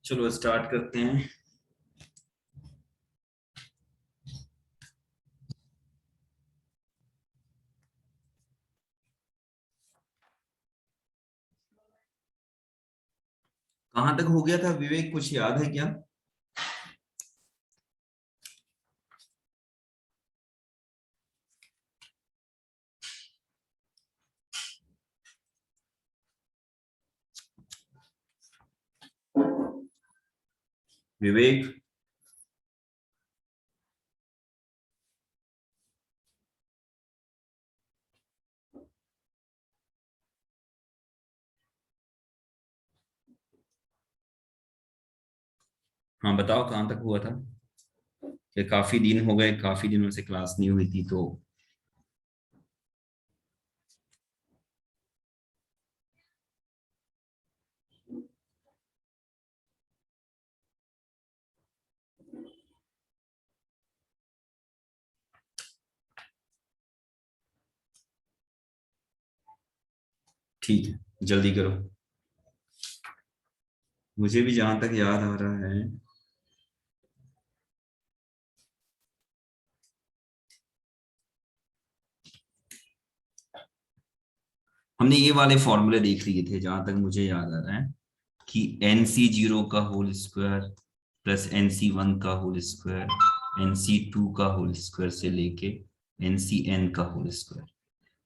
चलो स्टार्ट करते हैं। कहां तक हो गया था विवेक, कुछ याद है क्या? विवेक, हाँ बताओ कहां तक हुआ था? कि काफी दिन हो गए, काफी दिनों से क्लास नहीं हुई थी तो। ठीक है, जल्दी करो। मुझे भी जहां तक याद आ रहा है, हमने ये वाले फॉर्मूले देख लिए थे जहां तक मुझे याद आ रहा है, कि NC0 का होल स्क्वायर प्लस NC1 का होल स्क्वायर NC2 का होल स्क्वायर से लेके NCN का होल स्क्वायर,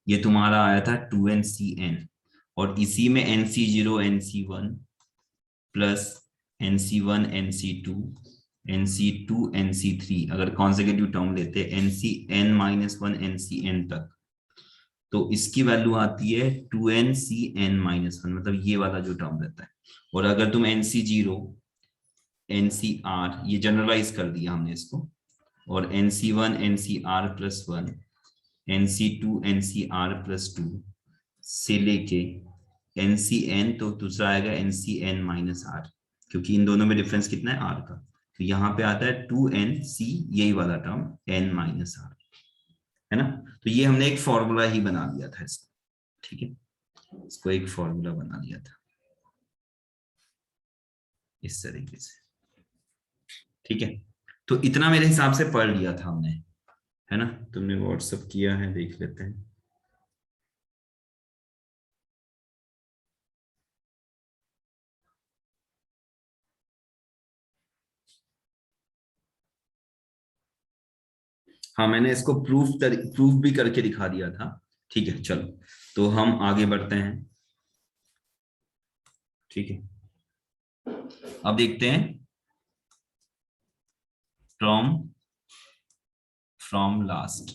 ये तुम्हारा आया था 2NCN। और इसी में NC0 NC1 plus NC1 NC2 NC3, अगर कॉन्सेक्यूटिव टर्म लेते हैं NCN-1 NCN तक, तो इसकी वैल्यू आती है 2NCN-1, मतलब ये वाला जो टर्म रहता है। और अगर तुम NC0 NCR, ये जनरलाइज कर दिया हमने इसको, और NC1 NCR+1 NC2 NCR+2 से लेके NCN, तो दूसरा आएगा NCN-R, क्योंकि इन दोनों में डिफरेंस कितना है, R का। तो यहाँ पे आता है 2NC, यही वाला टर्म N-R, है ना। तो ये हमने एक फॉर्मूला ही बना दिया था इसको, ठीक है, इसको एक फॉर्मूला बना दिया था इस तरीके से, ठीक है। तो इतना मेरे हिसाब से पढ़ लिया था हमने, है ना। तुमने व्हाट्सअप किया है, देख लेते हैं। हाँ, मैंने इसको प्रूफ भी करके दिखा दिया था। ठीक है, चलो तो हम आगे बढ़ते हैं। ठीक है, अब देखते हैं फ्रॉम फ्रॉम लास्ट,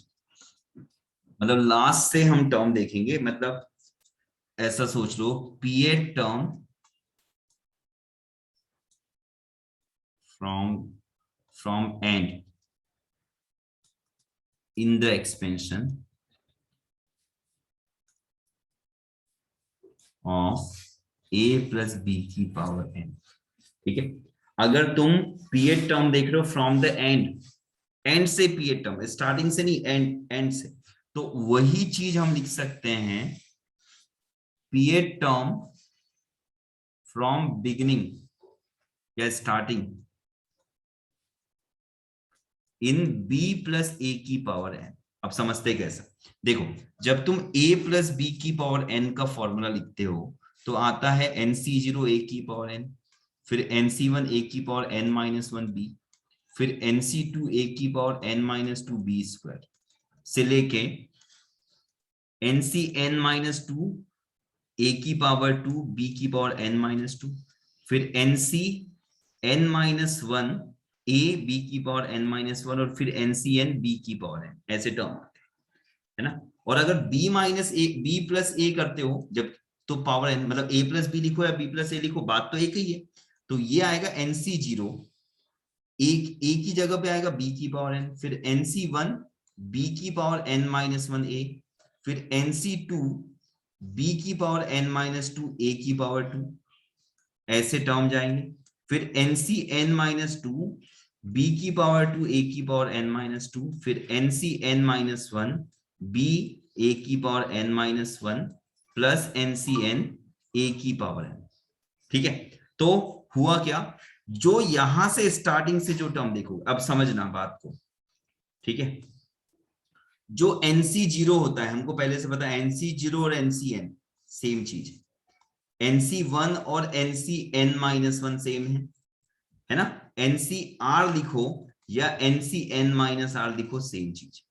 मतलब लास्ट से हम टर्म देखेंगे। मतलब ऐसा सोच लो, pth term from from end in the expansion of a plus b की पावर एन। ठीक है, अगर तुम पीएड टर्म देख रहे हो फ्रॉम द एंड, एंड से पीएड टर्म, स्टार्टिंग से नहीं, एंड से, तो वही चीज हम लिख सकते हैं पीएड टर्म फ्रॉम बिगिनिंग या स्टार्टिंग इन बी प्लस ए की पावर एन। अब समझते कैसा, देखो, जब तुम ए प्लस बी की पावर एन का फॉर्मूला लिखते हो तो आता है NC0 ए की पावर एन, फिर NC1 ए की power n minus one b, फिर NC2 ए की power n minus two b square से लेके NCn माइनस टू ए की पावर टू बी की पावर n माइनस टू, फिर NCn minus one A B की power n minus one, और फिर NCn बी की पावर n, ऐसे टर्म आते हैं, है ना। और अगर b minus a b plus a करते हो जब, तो पावर n, मतलब a प्लस बी लिखो या b प्लस ए लिखो, बात तो एक ही है। तो ये आएगा NC0, एक ए की जगह पे आएगा b की पावर n, फिर NC1 b की पावर n माइनस वन ए, फिर NC2 b की power n minus two a की पावर टू, ऐसे टर्म जाएंगे। फिर NCn माइनस टू बी की पावर टू ए की पावर n माइनस टू, फिर NCn माइनस वन बी ए की power n minus one plus NCn ए की पावर n। ठीक है, तो हुआ क्या, जो यहां से स्टार्टिंग से जो टर्म देखो, अब समझना बात को। ठीक है, जो NC0 होता है, हमको पहले से पता है NC0 और NCn सेम चीज है, NC1 और NCn माइनस वन सेम है ना। NCr लिखो या NCn माइनस आर लिखो, सेम चीज।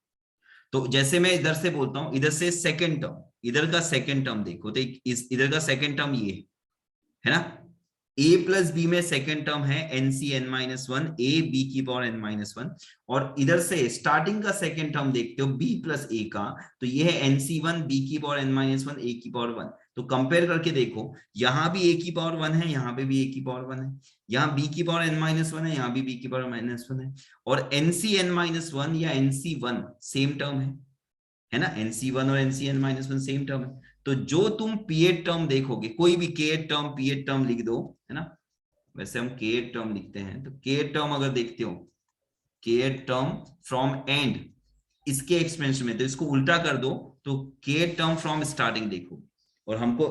तो जैसे मैं इधर से बोलता हूं, इधर से सेकंड टर्म, इधर का सेकंड टर्म देखो, तो इस इधर का सेकंड टर्म ये है ना। a प्लस बी में सेकेंड टर्म है NCn minus one A B की पावर n माइनस वन, और इधर से स्टार्टिंग का सेकेंड टर्म देखते हो b प्लस ए का, तो ये है NC1 b की पावर n माइनस वन ए की पावर वन। तो कंपेयर करके देखो, यहां भी a की पावर वन है, यहां पे भी a की पावर वन है, यहाँ b की पावर n माइनस वन है, यहाँ भी b की पावर माइनस वन है, और NCn माइनस वन या NC1 सेम टर्म है ना। NC1 और NCn minus one same term है। तो जो तुम पीएड टर्म देखोगे, कोई भी के टर्म पीएड टर्म लिख दो, है ना। वैसे हम के टर्म लिखते हैं, तो के टर्म अगर देखते हो, के टर्म फ्रॉम एंड, इसके एक्सपेंशन में, तो इसको उल्टा कर दो, तो के टर्म फ्रॉम स्टार्टिंग देखो। और हमको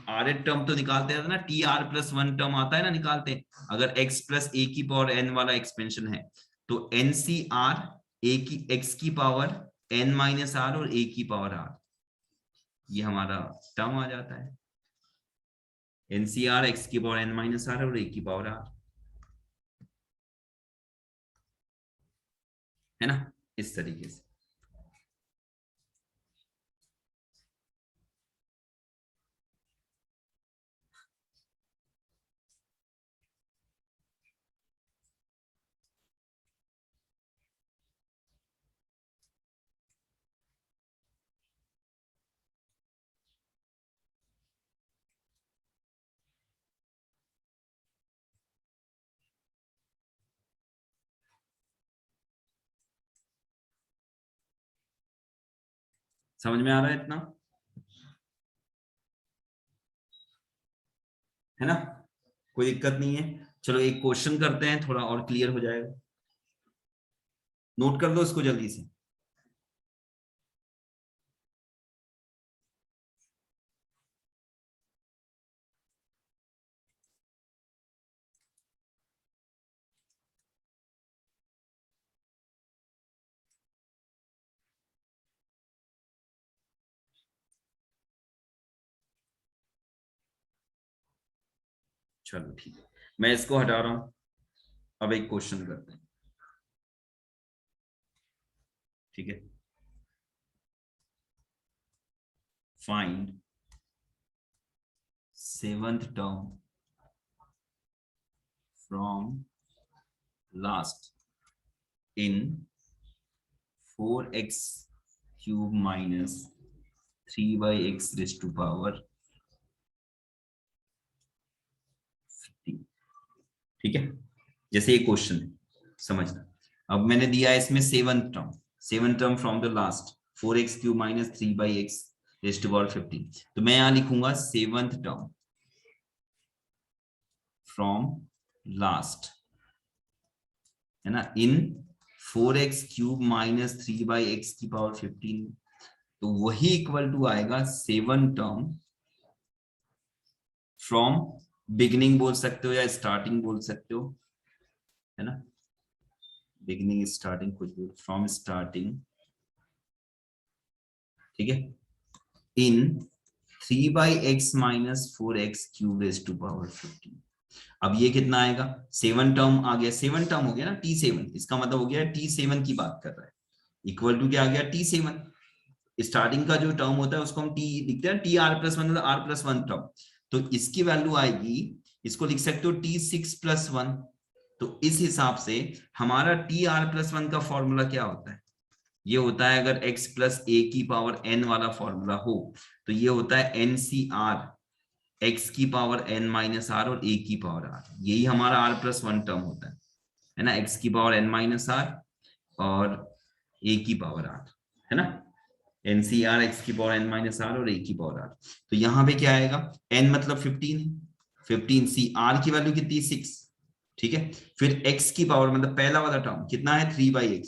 आर एड टर्म तो निकालते हैं ना, T R plus one term आता है ना, निकालते हैं। अगर x प्लस ए की पावर n वाला एक्सपेंशन है, तो एन सी आर ए की x की पावर n माइनस आर और a की पावर r, ये हमारा टर्म आ जाता है। एनसीआर एक्स की पावर n माइनस आर और a की पावर r, है ना, इस तरीके से। समझ में आ रहा है इतना, है ना, कोई दिक्कत नहीं है। चलो एक क्वेश्चन करते हैं, थोड़ा और क्लियर हो जाएगा। नोट कर लो इसको जल्दी से। चलो ठीक है, मैं इसको हटा रहा हूं। अब एक क्वेश्चन करते हैं। ठीक है, find seventh term from last in 4x cube minus 3x raise to power 50। ठीक है, जैसे ये क्वेश्चन है समझना। अब मैंने दिया है इसमें seven term from the last 4x cube minus 3x raise to power 50। तो मैं यहां लिखूंगा सेवंथ टर्म फ्रॉम लास्ट, है ना, इन 4x क्यूब माइनस 3x की पावर 15। तो वही इक्वल टू आएगा सेवन टर्म फ्रॉम बिगिनिंग बोल सकते हो या स्टार्टिंग बोल सकते हो, है ना, बिगिनिंग स्टार्टिंग कुछ भी, फ्रॉम स्टार्टिंग, ठीक है, in 3x minus 4x cube raise to power 15। अब ये कितना आएगा, सेवन टर्म आ गया, सेवन टर्म हो गया ना, T7, इसका मतलब हो गया T7 की बात कर रहा है, इक्वल टू क्या आ गया T7। स्टार्टिंग का जो टर्म होता है उसको हम टी लिखते हैं, टी आर प्लस वन, मतलब आर प्लस वन टर्म। तो इसकी वैल्यू आएगी, इसको लिख सकते हो T6+1। तो इस हिसाब से हमारा टी आर प्लस वन का फॉर्मूला क्या होता है, ये होता है, अगर x प्लस ए की पावर n वाला फॉर्मूला हो तो ये होता है NCR, x की पावर n माइनस आर और a की पावर r, यही हमारा r प्लस वन टर्म होता है ना, x की पावर n माइनस आर और a की पावर r, है ना, NCR x की पावर n माइनस आर और a की पावर r। तो यहाँ पे क्या आएगा, n मतलब 15 है, 15 सी, r की वैल्यू कितनी 6, ठीक है, फिर x की पावर मतलब पहला वाला टर्म कितना है 3/x,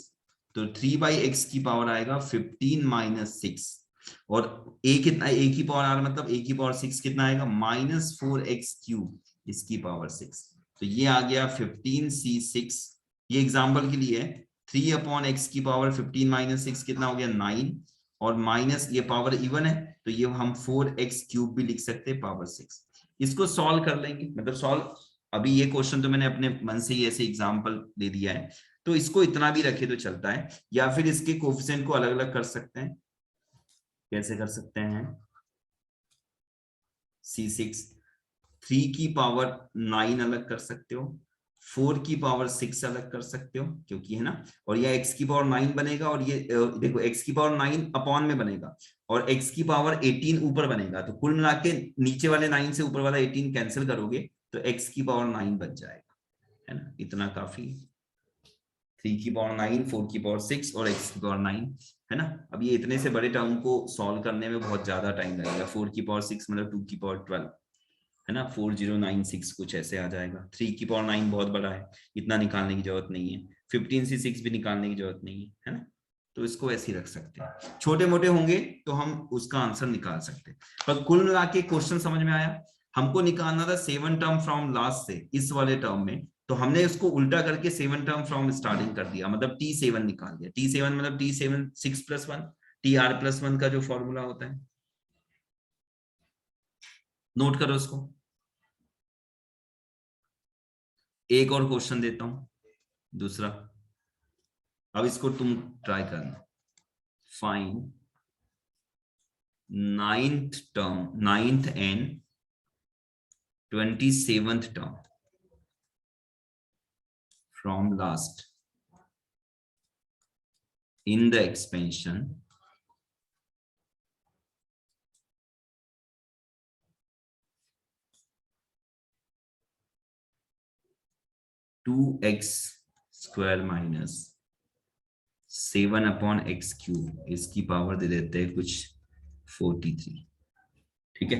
तो 3/x की पावर आएगा 15 माइनस 6, और a कितना, a की पावर r मतलब a की पावर 6 कितना आएगा -4x क्यूब इसकी पावर 6। तो ये आ गया 15c6, ये एग्जाम्पल के लिए है, 3/x की पावर 15 माइनस 6 कितना हो गया 9, और माइनस ये पावर इवन है तो ये हम 4x क्यूब भी लिख सकते हैं पावर 6। इसको सॉल्व कर लेंगे, मतलब सॉल्व, अभी ये क्वेश्चन तो मैंने अपने मन से ही ऐसे एग्जांपल दे दिया है, तो इसको इतना भी रखे तो चलता है, या फिर इसके कोफिशिएंट को अलग अलग कर सकते हैं। कैसे कर सकते हैं, C6, 3 की पावर 9 अलग कर सकते हो, 4 की पावर 6 अलग कर सकते हो, क्योंकि है ना, और यह x की पावर 9 बनेगा, और ये देखो x की पावर 9 अपॉन में बनेगा, और x की पावर 18 ऊपर बनेगा, तो कुल मिला के नीचे वाले 9 से ऊपर वाला 18 कैंसिल करोगे तो x की पावर 9 बच जाएगा, है ना, इतना काफी, 3 की पावर 9, 4 की पावर 6 और x की पावर 9, है ना। अब ये इतने से बड़े टर्म को सॉल्व करने में बहुत ज्यादा टाइम लगेगा, 4 की पावर 6 मतलब 2 की पावर 12, है ना, 4096 कुछ ऐसे आ जाएगा। 3 की पावर 9 बहुत बड़ा है, इतना निकालने की जरूरत नहीं है, 15 से 6 भी निकालने की जरूरत नहीं है ना, तो इसको ऐसे ही रख सकते हैं, छोटे मोटे होंगे तो हम उसका आंसर निकाल सकते हैं। पर कुल मिला के क्वेश्चन समझ में आया, हमको निकालना था सेवन टर्म फ्रॉम लास्ट से इस वाले टर्म में, तो हमने इसको उल्टा करके सेवन टर्म फ्रॉम स्टार्टिंग कर दिया, मतलब T7 निकाल दिया, T7 मतलब T7 6+1, TR+1 का जो फॉर्मूला होता है, नोट करो इसको। एक और क्वेश्चन देता हूं, दूसरा, अब इसको तुम ट्राई करना, find ninth and 27th term from last in the expansion 2x² minus 7/x³, इसकी पावर दे देते हैं कुछ 43, ठीक है,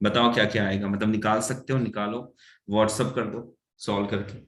बताओ क्या क्या आएगा, मतलब निकाल सकते हो, निकालो, व्हाट्सअप कर दो सॉल्व करके।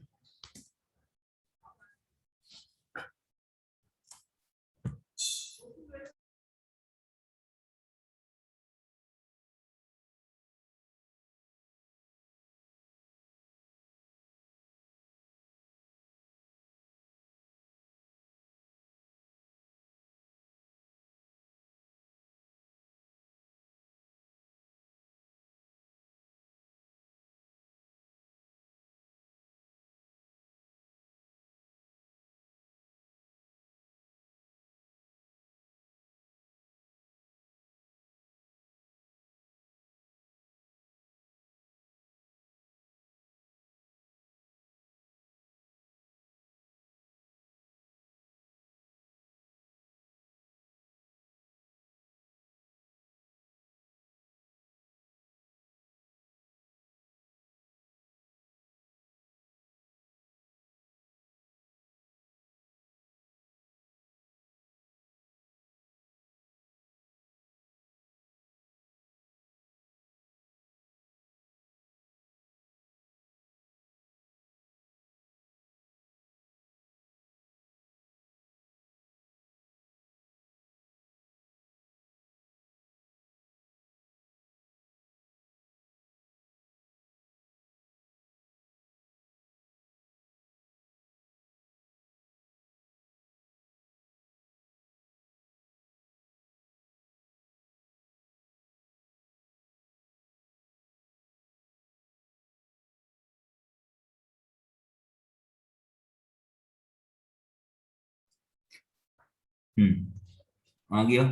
आ गया,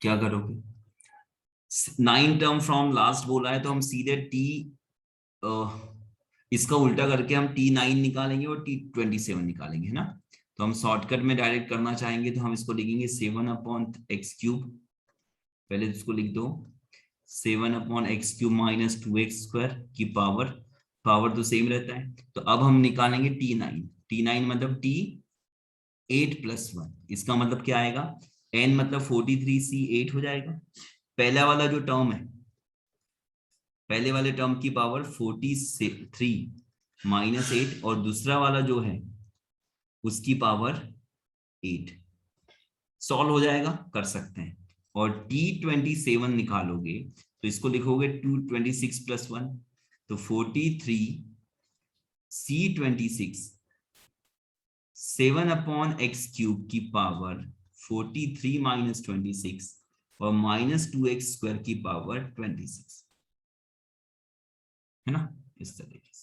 क्या करोगे? 9 टर्म फ्रॉम लास्ट बोला है तो हम सीधे टी इसका उल्टा करके हम T9 निकालेंगे और T27 निकालेंगे, है ना। तो हम शॉर्टकट में डायरेक्ट करना चाहेंगे तो हम इसको लिखेंगे 7/x³ पहले इसको लिख दो 7/x³ माइनस 2x² की पावर, पावर तो सेम रहता है। तो अब हम निकालेंगे T9 मतलब T8+1, इसका मतलब क्या आएगा, n मतलब 43C 8 हो जाएगा। पहला वाला जो टर्म है, पहले वाले टर्म की पावर 43 माइनस 8 और दूसरा वाला जो है उसकी पावर 8, सॉल्व हो जाएगा, कर सकते हैं। और T27 निकालोगे तो इसको लिखोगे 226+1 तो 43C26 7/x³ की पावर 43 माइनस 26 और माइनस 2x² की पावर 26, है ना, इस तरीके से।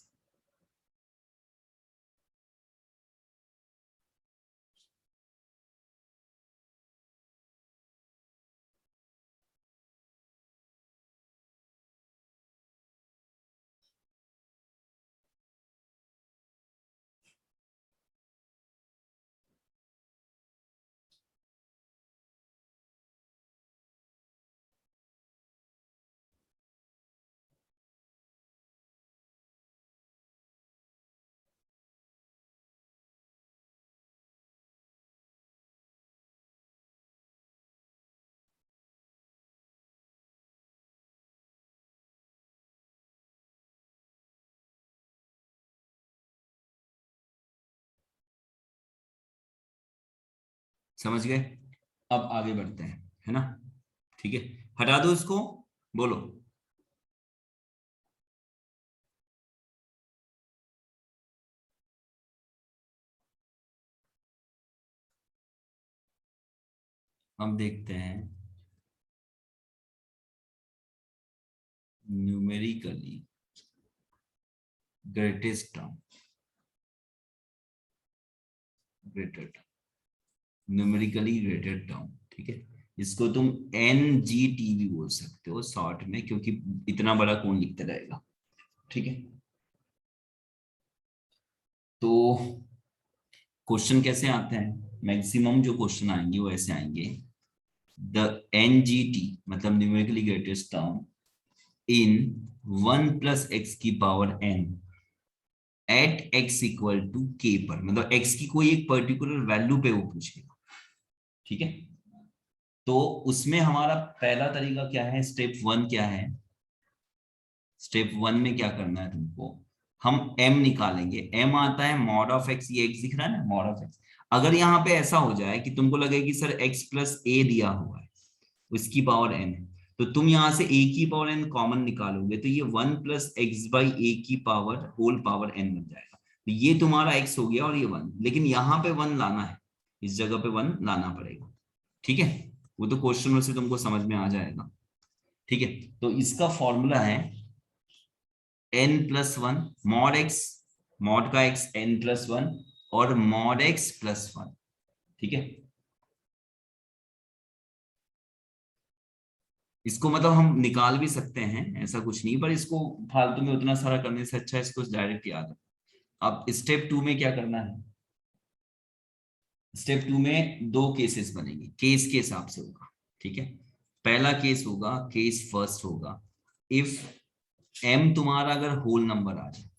समझ गए? अब आगे बढ़ते हैं, है ना, ठीक है, हटा दो इसको, बोलो। अब देखते हैं numerically greatest term, greater term, numerically greatest term, ठीक है। इसको तुम NGT भी बोल सकते हो शॉर्ट में, क्योंकि इतना बड़ा कौन लिखता रहेगा, ठीक है। तो क्वेश्चन कैसे आते हैं, मैक्सिमम जो क्वेश्चन आएंगे वो ऐसे आएंगे, द NGT मतलब numerically greatest term in 1+x की power n at x equal to k पर, मतलब x की कोई एक पर्टिकुलर वैल्यू पे वो पूछेगा, ठीक है। तो उसमें हमारा पहला तरीका क्या है, स्टेप 1 क्या है, स्टेप 1 में क्या करना है तुमको, हम m निकालेंगे, m आता है मॉड ऑफ x, ये x दिख रहा है ना, मॉड ऑफ x। अगर यहाँ पे ऐसा हो जाए कि तुमको लगे कि सर x+a दिया हुआ है उसकी पावर n है, तो तुम यहाँ से a की पावर n कॉमन निकालोगे तो ये 1+x/a की पावर होल पावर n बन जाएगा। तो ये तुम्हारा x हो गया और ये 1, लेकिन यहाँ पे 1 लाना है, इस जगह पे 1 लाना पड़ेगा, ठीक है। वो तो क्वेश्चन में से तुमको समझ में आ जाएगा, ठीक है। तो इसका फॉर्मूला है n+1 मॉड x, मॉड का x n+1 और मॉड x+1, ठीक है। इसको मतलब हम निकाल भी सकते हैं, ऐसा कुछ नहीं, पर इसको फालतू में उतना सारा करने से अच्छा इसको डायरेक्ट याद है। अब स्टेप 2 में क्या करना है, स्टेप 2 में दो केसेस बनेंगे, केस के हिसाब से होगा, ठीक है। पहला केस होगा, केस फर्स्ट होगा, इफ m तुम्हारा अगर होल नंबर आ जाए,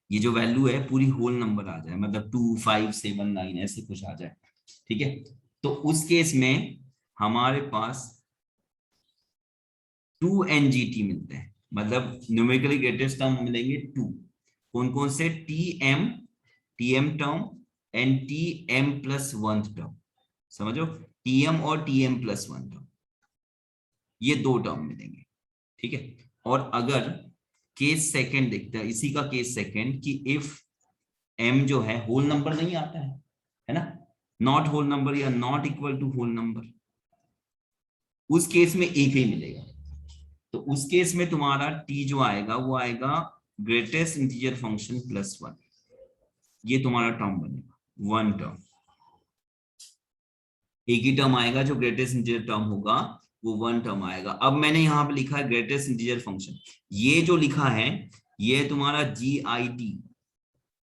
ये जो वैल्यू है पूरी होल नंबर आ जाए, मतलब 2 5 7 9 ऐसे कुछ आ जाए, ठीक है। तो उस केस में हमारे पास 2 NGT मिलते हैं, मतलब न्यूमेरिकली ग्रेटेस्ट टर्म मिलेंगे 2, कौन कौन से, TM term and TM+1 term, समझो, TM और TM+1 टर्म, ये दो टर्म मिलेंगे, ठीक है। और अगर केस सेकंड देखते हैं, इसी का केस सेकंड कि इफ m जो है होल नंबर नहीं आता है ना, नॉट होल नंबर या not equal to whole number, उस केस में एक ही मिलेगा। तो उस केस में तुम्हारा t जो आएगा वो आएगा ग्रेटेस्ट इंटीजर फंक्शन +1, ये तुम्हारा टर्म बनेगा, वन टर्म, एक ही टर्म आएगा, जो ग्रेटेस्ट इंटीजर टर्म होगा वो वन टर्म आएगा। अब मैंने यहाँ पे लिखा है ग्रेटेस्ट इंटीजर फंक्शन, ये जो लिखा है ये तुम्हारा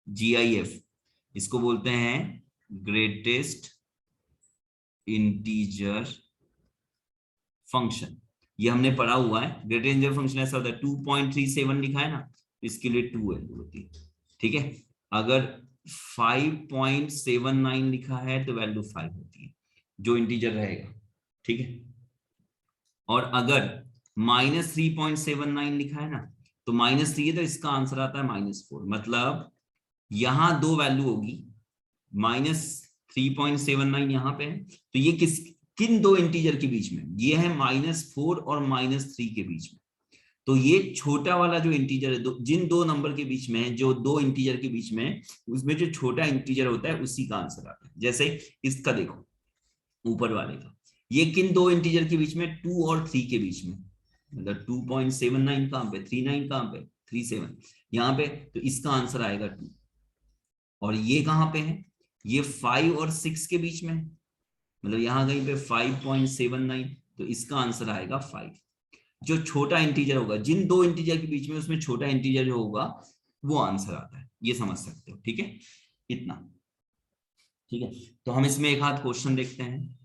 GIF, इसको बोलते हैं ग्रेटेस्ट इंटीजर फंक्शन। ये हमने पढ़ा हुआ है। ग्रेटेस्ट इंटीजर फंक्शन ऐसा होता है, 2.37 लिखा है ना, इसके लिए 2 वैल्यू होती है, ठीक है। अगर 5.79 लिखा है तो वैल्यू 5 होती है, जो इंटीजर रहेगा, ठीक है। और अगर -3.79 लिखा है ना, तो -3 है तो इसका आंसर आता है -4। मतलब यहां दो वैल्यू होगी, -3.79 यहाँ पे है, तो ये किन दो इंटीजर के बीच में, ये है -4 और -3 के बीच में। तो ये छोटा वाला जो इंटीजर है, जिन दो नंबर के बीच में है, जो दो इंटीजर के बीच में, उसमें जो छोटा इंटीजर होता है उसी का आंसर आता है। जैसे इसका देखो, ऊपर वाले का, ये किन दो इंटीजर के बीच में, 2 और 3 के बीच में। मतलब 2.79 कहां पे, 39 कहां पे, 37 यहाँ पे, तो इसका आंसर आएगा 2। और ये कहां पे है, ये 5 और 6 के बीच में, मतलब यहां कहीं पे 5.79, तो इसका आंसर आएगा 5। जो छोटा इंटीजर होगा जिन दो इंटीजर के बीच में, उसमें छोटा इंटीजर जो होगा वो आंसर आता है, ये समझ सकते हो, ठीक है। इतना, ठीक है। तो हम इसमें एक आध क्वेश्चन देखते हैं।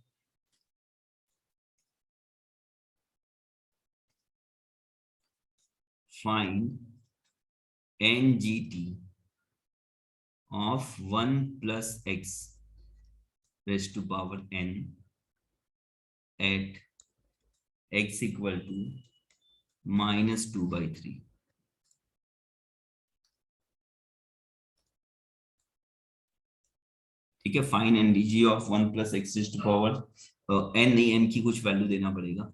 Find NGT of 1 plus x raised to power n at x equal to -2/3। ठीक है, fine NDG of 1 plus x raised to power n, नहीं n की कुछ वैल्यू देना पड़ेगा,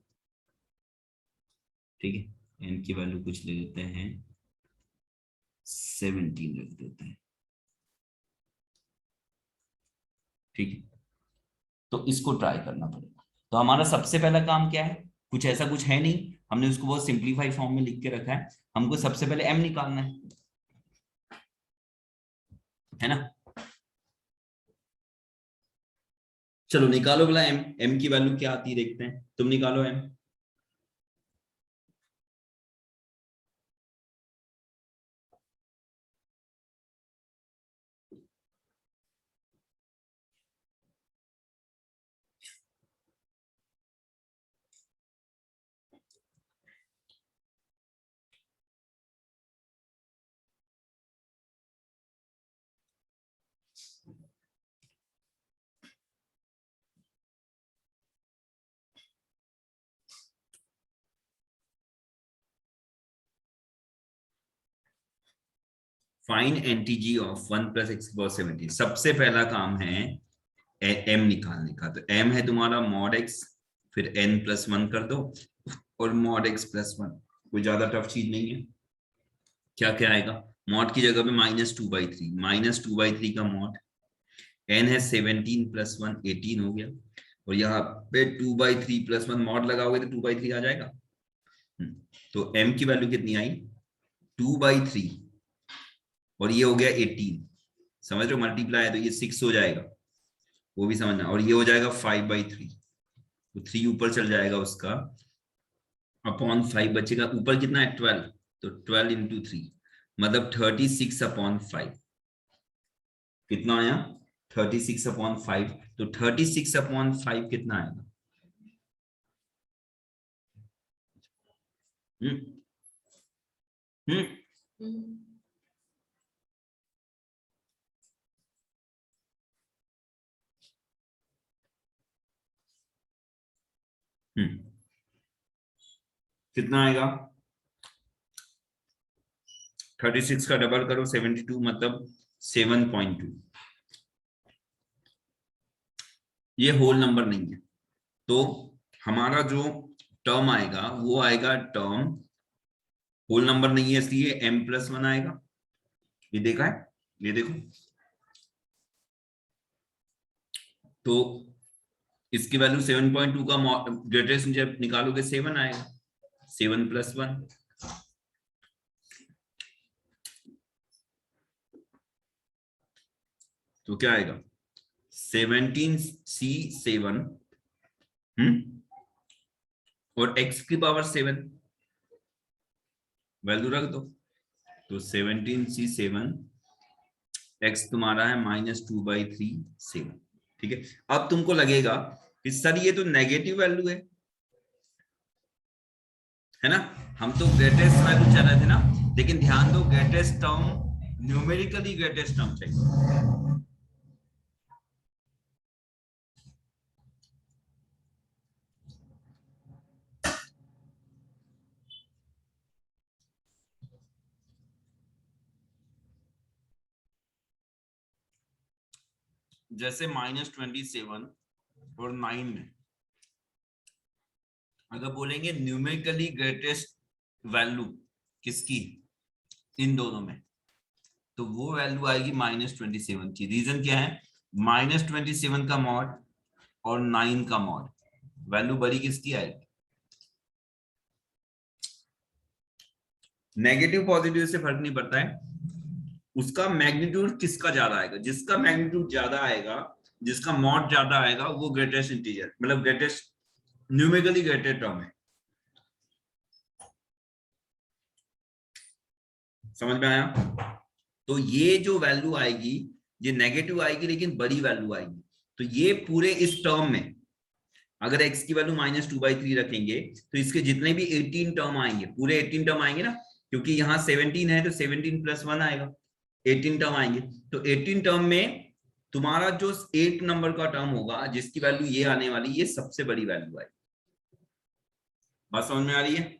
ठीक है। n की वैल्यू कुछ ले लेते हैं, 17 रख देते हैं, ठीक है। तो इसको ट्राई करना पड़ेगा। तो हमारा सबसे पहला काम क्या है, कुछ ऐसा कुछ है नहीं, हमने उसको बहुत सिंप्लीफाई फॉर्म में लिख के रखा है। हमको सबसे पहले m निकालना है ना। चलो निकालो बोला m की वैल्यू क्या आती है देखते हैं, तुम निकालो m। Find NTG of 1 plus x power 17। सबसे पहला काम है m निकालने का। तो m है तुम्हारा mod x, फिर n+1 कर दो, और mod x+1। कोई ज्यादा टफ चीज नहीं है। क्या क्या आएगा, मॉड की जगह पे -2/3, -2/3 का मॉड, n है 17+1 18 हो गया, और यहाँ पे 2/3+1 मॉड लगाओगे तो 2/3 आ जाएगा। तो m की वैल्यू कितनी आई, 2/3, और ये हो गया 18, समझ रहे हो, मल्टीप्लाई है तो ये 6 हो जाएगा, वो भी समझना। और ये हो जाएगा 5/3, तो 3 ऊपर चल जाएगा उसका, अपॉन 5 बचेगा, ऊपर कितना है 12, तो 12 इंटू 3, मतलब 36/5। कितना आया, 36/5। तो 36/5 कितना आएगा, हम्म हम्म हम्म कितना आएगा, 36 का डबल करो 72, मतलब 7.2। ये होल नंबर नहीं है, तो हमारा जो टर्म आएगा वो आएगा टर्म, होल नंबर नहीं है इसलिए m+1 आएगा। ये देखा है, ये देखो, तो इसकी वैल्यू 7.2 का ग्रेटेस्ट जब निकालोगे 7 आएगा, 7+1। तो क्या आएगा, 17C7 और x की पावर 7 वैल्यू रख दो। तो 17C7 x तुम्हारा है -2/3 ठीक है। अब तुमको लगेगा कि सर ये तो नेगेटिव वैल्यू है ना, हम तो ग्रेटेस्ट वैल्यू चल रहे थे ना, लेकिन ध्यान दो greatest term numerically greatest term चाहिए। जैसे -27 और 9 में अगर बोलेंगे न्यूमेरिकली ग्रेटेस्ट वैल्यू किसकी, इन दोनों में, तो वो वैल्यू आएगी -27 की। रीजन क्या है, -27 का मॉड और 9 का मॉड, वैल्यू बड़ी किसकी आएगी, नेगेटिव पॉजिटिव से फर्क नहीं पड़ता है, उसका मैग्नीट्यूड किसका ज्यादा आएगा, जिसका मैग्नीट्यूड ज्यादा आएगा, जिसका मॉड ज्यादा आएगा वो ग्रेटेस्ट इंटीजर, मतलब ग्रेटेस्ट न्यूमेरिकली ग्रेटेस्ट टर्म है। समझ में आया। तो ये जो वैल्यू आएगी ये नेगेटिव आएगी लेकिन बड़ी वैल्यू आएगी। तो ये पूरे इस टर्म में अगर x की वैल्यू -2/3 रखेंगे तो इसके जितने भी 18 टर्म आएंगे, पूरे 18 टर्म आएंगे ना, क्योंकि यहाँ 17 है तो 17 + 1 आएगा, 18 टर्म आएंगे। तो 18 टर्म में तुम्हारा जो 8 नंबर का टर्म होगा जिसकी वैल्यू ये आने वाली, ये सबसे बड़ी वैल्यू आएगी। बात समझ में आ रही है।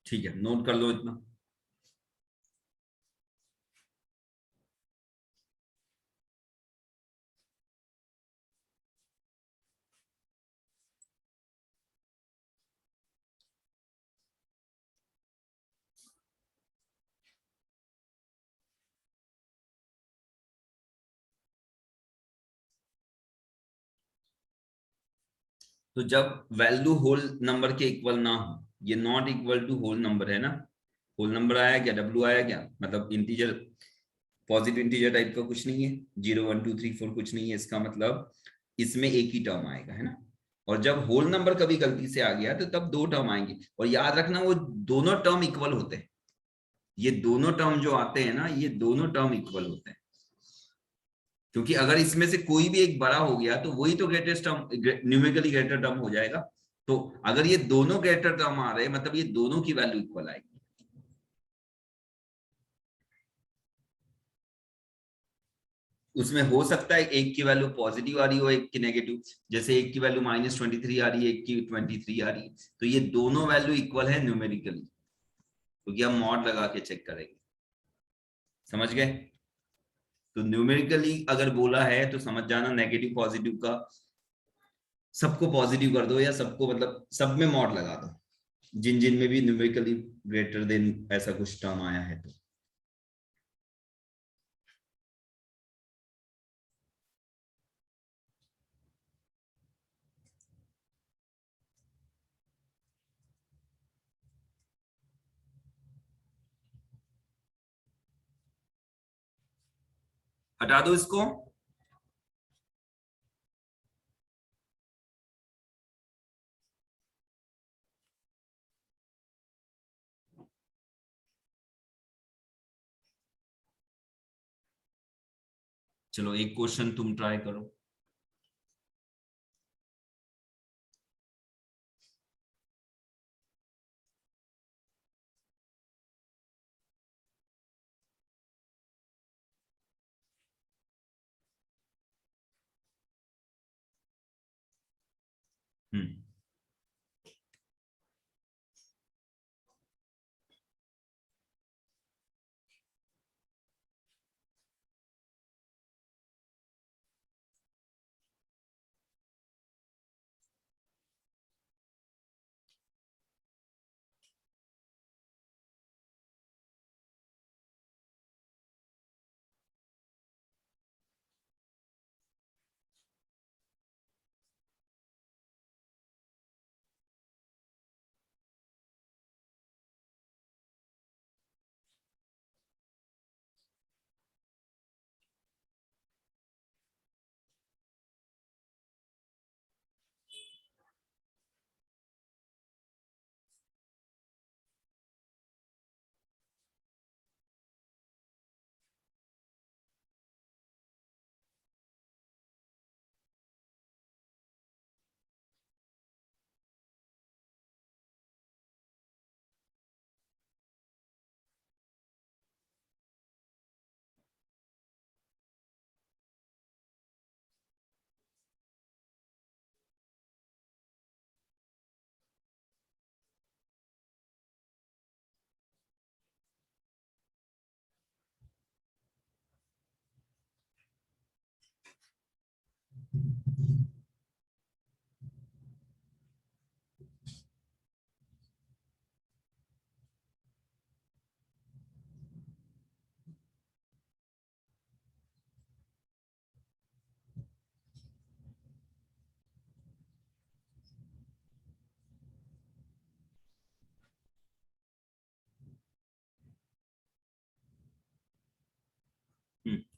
ठीक है, नोट कर लो इतना। तो जब वैल्यू होल नंबर के इक्वल ना हो, ये not equal to whole number है ना, होल नंबर आया क्या, डब्ल्यू आया क्या, मतलब इंटीजर, पॉजिटिव इंटीजर टाइप का कुछ नहीं है, 0 1 2 3 4 कुछ नहीं है, इसका मतलब इसमें एक ही टर्म आएगा, है ना। और जब होल नंबर कभी गलती से आ गया तो तब दो टर्म आएंगे, और याद रखना वो दोनों टर्म इक्वल होते हैं, ये दोनों टर्म जो आते हैं ना, ये दोनों टर्म इक्वल होते हैं, क्योंकि अगर इसमें से कोई भी एक बड़ा हो गया तो वही तो greatest term, numerically greater term हो जाएगा। तो अगर ये दोनों ग्रेटर टर्म आ रहे हैं मतलब ये दोनों की वैल्यू इक्वल आएगी। उसमें हो सकता है एक की वैल्यू पॉजिटिव आ रही हो, एक की नेगेटिव, जैसे एक की वैल्यू -23 आ रही है, एक की 23 आ रही है, तो ये दोनों वैल्यू इक्वल है न्यूमेरिकली, क्योंकि हम मॉड लगा के चेक करेंगे। समझ गए। तो न्यूमेरिकली अगर बोला है तो समझ जाना नेगेटिव पॉजिटिव का सबको पॉजिटिव कर दो, या सबको मतलब सब में मॉड लगा दो जिन जिन में भी न्यूमेरिकली ग्रेटर देन ऐसा कुछ टर्म आया है तो। हटा दो इसको। चलो एक क्वेश्चन तुम ट्राई करो। हम्म।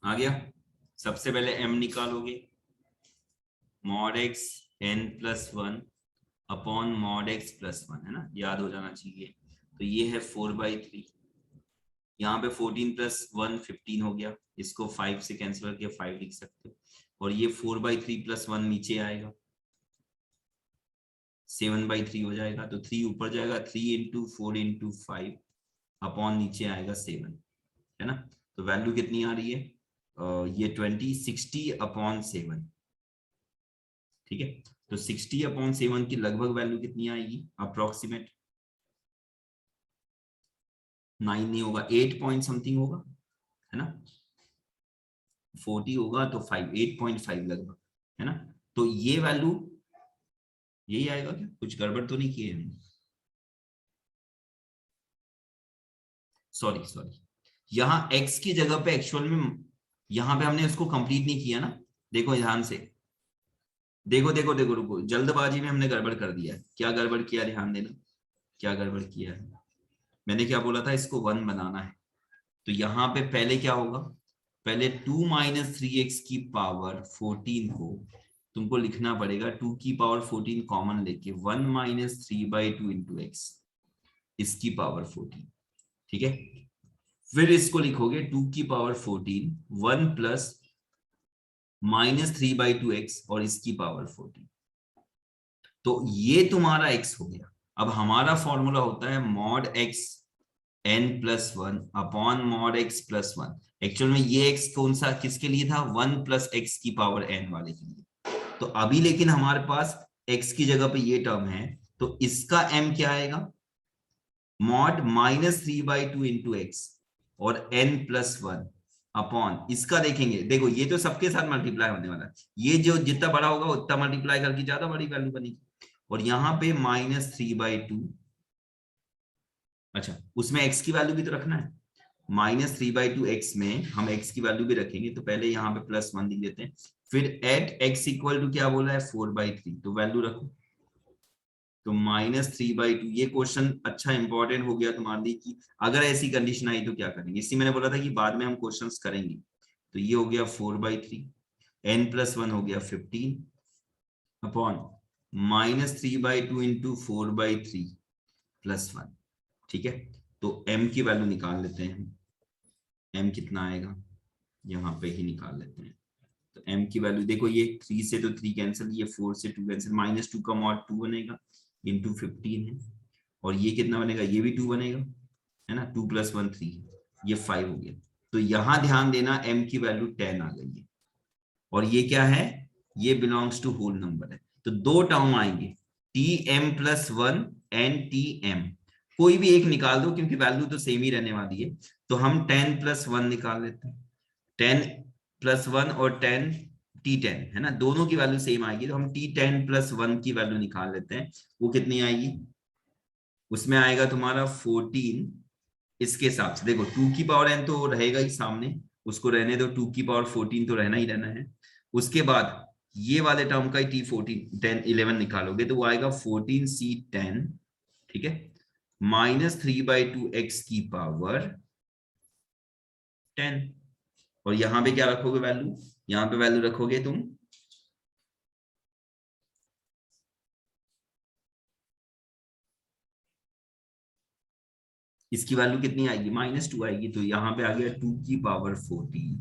आ गया। सबसे पहले m निकालोगे, mod x n+1 upon mod x +1, है ना, याद हो जाना चाहिए। तो ये है 4/3, यहाँ पे 14 + 1 15 हो गया, इसको 5 से कैंसिल करके 5 लिख सकते हो। और ये 4/3 + 1 नीचे आएगा, 7/3 हो जाएगा। तो 3 ऊपर जाएगा, 3 × 4 × 5 अपॉन नीचे आएगा 7, है ना। तो वैल्यू कितनी आ रही है, ये 60/7, ठीक है। तो 60/7 की लगभग वैल्यू कितनी आएगी, अप्रोक्सीमेट 9 नहीं होगा, 8 पॉइंट समथिंग होगा, है ना। 40 होगा तो 5, 8.5 लगभग, है ना। तो ये वैल्यू यही आएगा क्या, कुछ गड़बड़ तो नहीं किए हमने? सॉरी सॉरी, यहाँ x की जगह पे एक्चुअल में यहाँ पे हमने उसको कंप्लीट नहीं किया ना। देखो ध्यान से, देखो देखो देखो, रुको, जल्दबाजी में हमने गड़बड़ कर दिया है। क्या गड़बड़ किया, ध्यान देना, क्या गड़बड़ किया है। मैंने क्या बोला था, इसको 1 बनाना है। तो यहाँ पे पहले क्या होगा, पहले 2 - 3x की पावर 14 को तुमको लिखना पड़ेगा, 2 की पावर 14 कॉमन लेके 1 - 3/2 × x, इसकी पावर 14, ठीक है। फिर इसको लिखोगे 2 की पावर 14 1 + -3/2 x और इसकी पावर 14। तो ये तुम्हारा x हो गया। अब हमारा फॉर्मूला होता है mod x n+1 upon mod x +1। Actual में ये x कौन सा, किसके लिए था, 1 + x की पावर n वाले के लिए। तो अभी लेकिन हमारे पास x की जगह पे ये टर्म है, तो इसका m क्या आएगा, मॉड -3/2 × x और n+1 अपॉन इसका, देखेंगे देखो ये तो सबके साथ मल्टीप्लाई होने वाला है, ये जो जितना बड़ा होगा उतना मल्टीप्लाई करके ज्यादा बड़ी वैल्यू बनेगी। और यहाँ पे -3/2, अच्छा उसमें x की वैल्यू भी तो रखना है, -3/2 x में हम x की वैल्यू भी रखेंगे। तो पहले यहाँ पे +1 लिख देते हैं, फिर एट x = क्या बोला है, 4/3, तो वैल्यू रखो। तो -3/2, ये क्वेश्चन अच्छा इंपॉर्टेंट हो गया तुम्हारे लिए कि अगर ऐसी कंडीशन आई तो क्या करेंगे। इसी मैंने बोला था कि बाद में हम क्वेश्चंस करेंगे। तो ये हो गया 4/3, n+1 हो गया 15 अपॉन -3/2 × 4/3 +1, ठीक है। तो m की वैल्यू निकाल लेते हैं, m कितना आएगा, यहाँ पे ही निकाल लेते हैं। तो m की वैल्यू देखो, ये 3 से तो 3 कैंसिल, ये 4 से 2 कैंसिल, -2 का मॉड 2 बनेगा इंटू 15 है। और ये कितना बनेगा, ये भी 2 बनेगा, है ना, 2 + 1 3, ये 5 हो गया। तो यहां ध्यान देना, m की वैल्यू 10 आ गई है। और ये क्या है, ये बिलोंग्स टू होल नंबर है। तो दो टर्म आएंगे, tm+1 एंड tm, कोई भी एक निकाल दो क्योंकि वैल्यू तो सेम ही रहने वाली है। तो हम 10+1 निकाल लेते हैं, 10+1 और 10 t10, है ना, दोनों की वैल्यू सेम आएगी। तो हम t10+1 की वैल्यू निकाल लेते हैं, वो कितनी आएगी, उसमें आएगा तुम्हारा 14। इसके हिसाब से देखो 2 की पावर n तो रहेगा ही सामने, उसको रहने दो, 2 की पावर 14 तो रहना ही रहना है। उसके बाद ये वाले टर्म का ही t14 10 11 निकालोगे तो वो आएगा 14c10, ठीक है, -3/2 x की पावर 10। और यहां पे क्या रखोगे वैल्यू, यहां पे वैल्यू रखोगे तुम इसकी वैल्यू कितनी आएगी, -2 आएगी। तो यहाँ पे आ गया 2 की पावर 14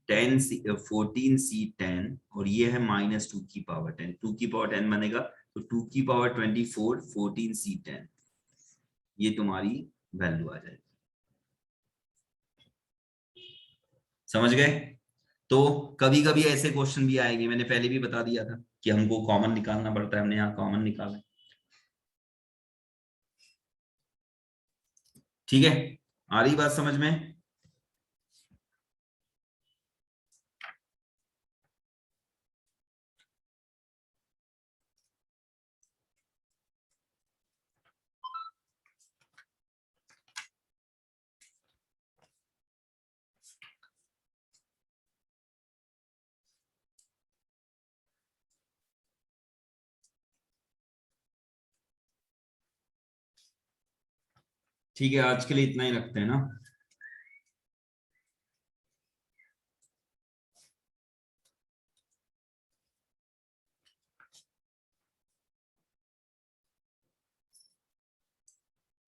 14c10, और ये है -2 की पावर 10, 2 की पावर 10 बनेगा तो 2 की पावर 24 14c10, ये तुम्हारी वैल्यू आ जाएगी। समझ गए। तो कभी कभी ऐसे क्वेश्चन भी आएंगे, मैंने पहले भी बता दिया था कि हमको कॉमन निकालना पड़ता है, हमने यहाँ कॉमन निकाला, ठीक है। आ रही बात समझ में। ठीक है, आज के लिए इतना ही रखते हैं ना।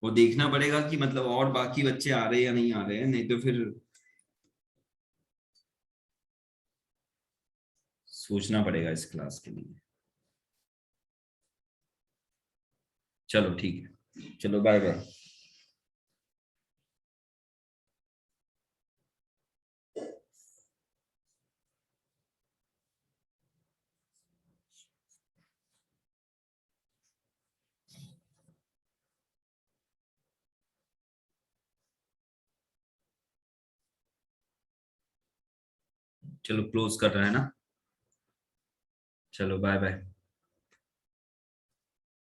वो देखना पड़ेगा कि मतलब और बाकी बच्चे आ रहे हैं या नहीं आ रहे हैं, नहीं तो फिर सोचना पड़ेगा इस क्लास के लिए। चलो ठीक है, चलो बाय बाय। चलो क्लोज कर रहा है ना। चलो बाय बाय।